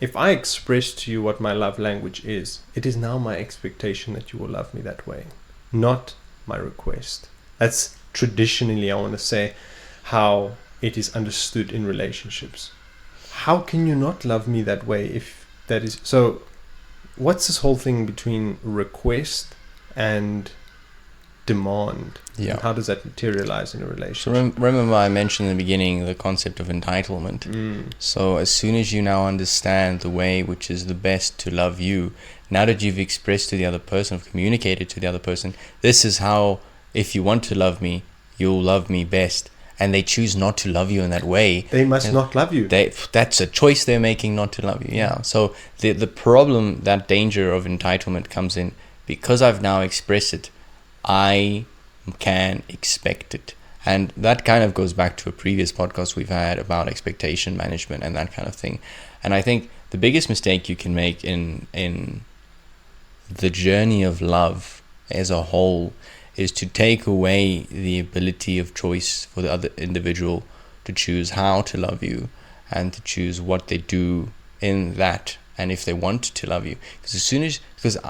if I express to you what my love language is, it is now my expectation that you will love me that way, not my request. That's traditionally, I want to say, how it is understood in relationships. How can you not love me that way if that is so? What's this whole thing between request and demand? Yeah. And how does that materialize in a relationship? So remember I mentioned in the beginning the concept of entitlement. So as soon as you now understand the way which is the best to love you, now that you've expressed to the other person, communicated to the other person, this is how, if you want to love me, you'll love me best, and they choose not to love you in that way, they must not love you. That's a choice they're making, not to love you. Yeah. So the problem, that danger of entitlement comes in because I've now expressed it. I can expect it. And that kind of goes back to a previous podcast we've had about expectation management and that kind of thing. And I think the biggest mistake you can make in the journey of love as a whole is to take away the ability of choice for the other individual to choose how to love you and to choose what they do in that, and if they want to love you. Because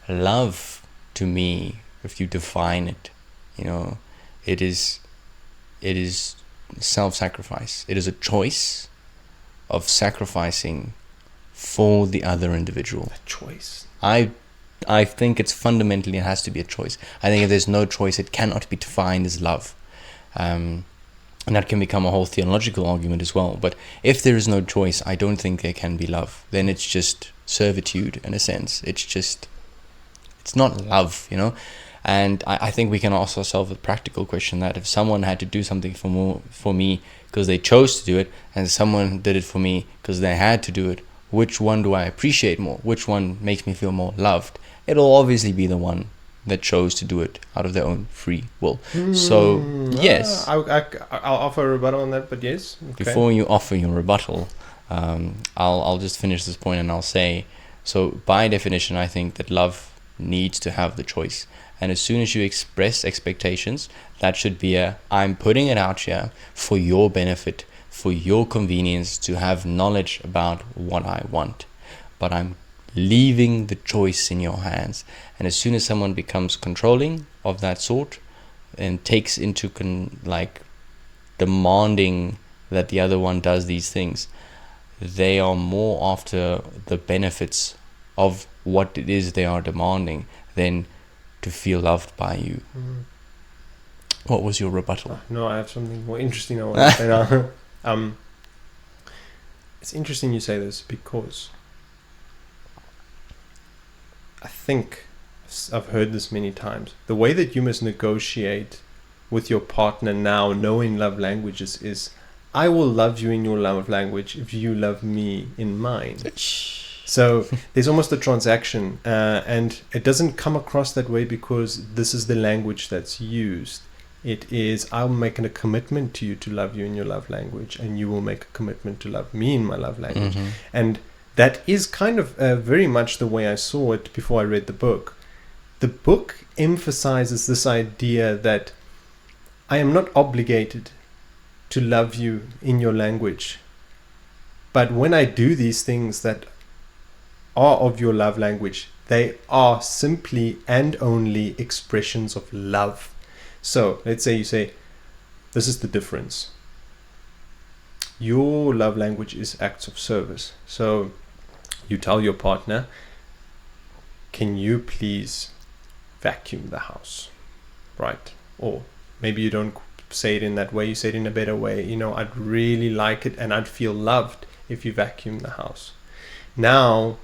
love, to me, if you define it, it is self-sacrifice. It is a choice of sacrificing for the other individual. A choice. I think it has to be a choice. I think if there's no choice, it cannot be defined as love. And that can become a whole theological argument as well. But if there is no choice, I don't think there can be love. Then it's just servitude in a sense. It's not love, And I think we can ask ourselves a practical question, that if someone had to do something for me because they chose to do it, and someone did it for me because they had to do it, which one do I appreciate more? Which one makes me feel more loved? It'll obviously be the one that chose to do it out of their own free will. So, yes. I'll offer a rebuttal on that, but yes. Okay. Before you offer your rebuttal, I'll just finish this point and I'll say, so by definition, I think that love needs to have the choice. And as soon as you express expectations, that should be I'm putting it out here for your benefit, for your convenience, to have knowledge about what I want. But I'm leaving the choice in your hands. And as soon as someone becomes controlling of that sort and takes into demanding that the other one does these things, they are more after the benefits of what it is they are demanding than to feel loved by you. What was your rebuttal? No, I have something more interesting I want to say now. It's interesting you say this because I think I've heard this many times. The way that you must negotiate with your partner now, knowing love languages, is I will love you in your love language if you love me in mine. So there's almost a transaction, and it doesn't come across that way because this is the language that's used. It is, I'll make a commitment to you to love you in your love language, and you will make a commitment to love me in my love language. Mm-hmm. And that is kind of very much the way I saw it before I read the book. The book emphasizes this idea that I am not obligated to love you in your language. But when I do these things that are of your love language, they are simply and only expressions of love. So let's say you say, this is the difference. Your love language is acts of service. So you tell your partner, can you please vacuum the house, right? Or maybe you don't say it in that way, you say it in a better way. I'd really like it and I'd feel loved if you vacuum the house. Now,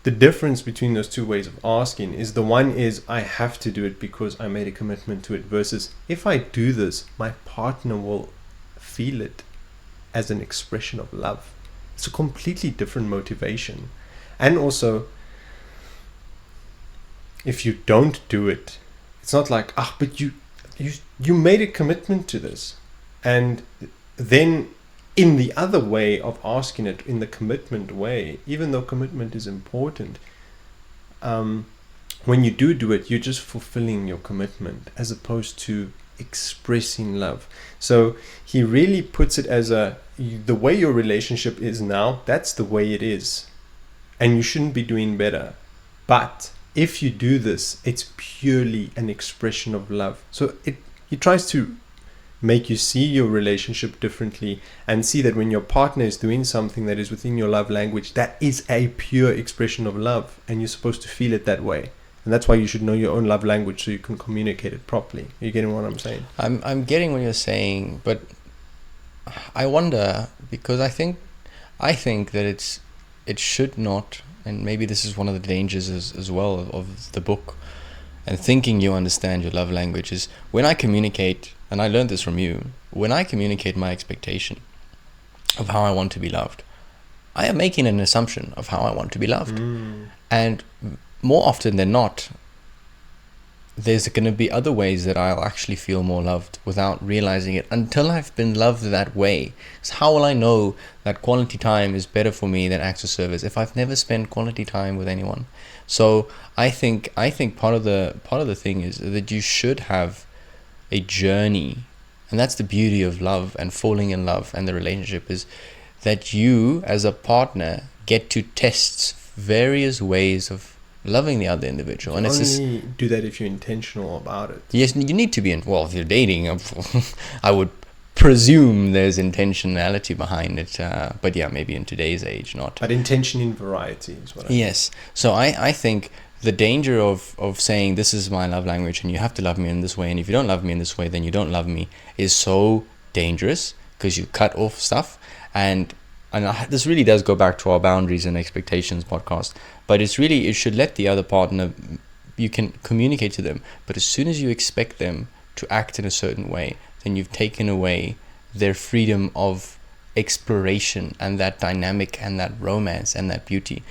the difference between those two ways of asking is, the one is I have to do it because I made a commitment to it, versus if I do this, my partner will feel it as an expression of love. It's a completely different motivation. And also, if you don't do it, it's not like, but you made a commitment to this. And then in the other way of asking it, in the commitment way, even though commitment is important, when you do it, you're just fulfilling your commitment as opposed to expressing love. So he really puts it as the way your relationship is now, that's the way it is. And you shouldn't be doing better. But if you do this, it's purely an expression of love. So it tries to make you see your relationship differently and see that when your partner is doing something that is within your love language, that is a pure expression of love, and you're supposed to feel it that way. And that's why you should know your own love language so you can communicate it properly. Are you getting what I'm saying? I'm getting what you're saying, but I wonder, because I think that it should not, and maybe this is one of the dangers as well of the book, and thinking you understand your love language, is when I communicate, and I learned this from you, when I communicate my expectation of how I want to be loved, I am making an assumption of how I want to be loved. And more often than not, there's going to be other ways that I'll actually feel more loved without realizing it until I've been loved that way. So how will I know that quality time is better for me than acts of service if I've never spent quality time with anyone? So I think part of the thing is that you should have a journey, and that's the beauty of love and falling in love and the relationship, is that you as a partner get to test various ways of loving the other individual. And it's only do that if you're intentional about it. Yes, you need to be well, if you're dating, I would presume there's intentionality behind it, but yeah, maybe in today's age not. But intention in variety is what I mean. Yes. So I think the danger of saying this is my love language and you have to love me in this way, and if you don't love me in this way then you don't love me, is so dangerous, because you cut off stuff. And this really does go back to our boundaries and expectations podcast, but it should let the other partner, you can communicate to them, but as soon as you expect them to act in a certain way, then you've taken away their freedom of exploration and that dynamic and that romance and that beauty.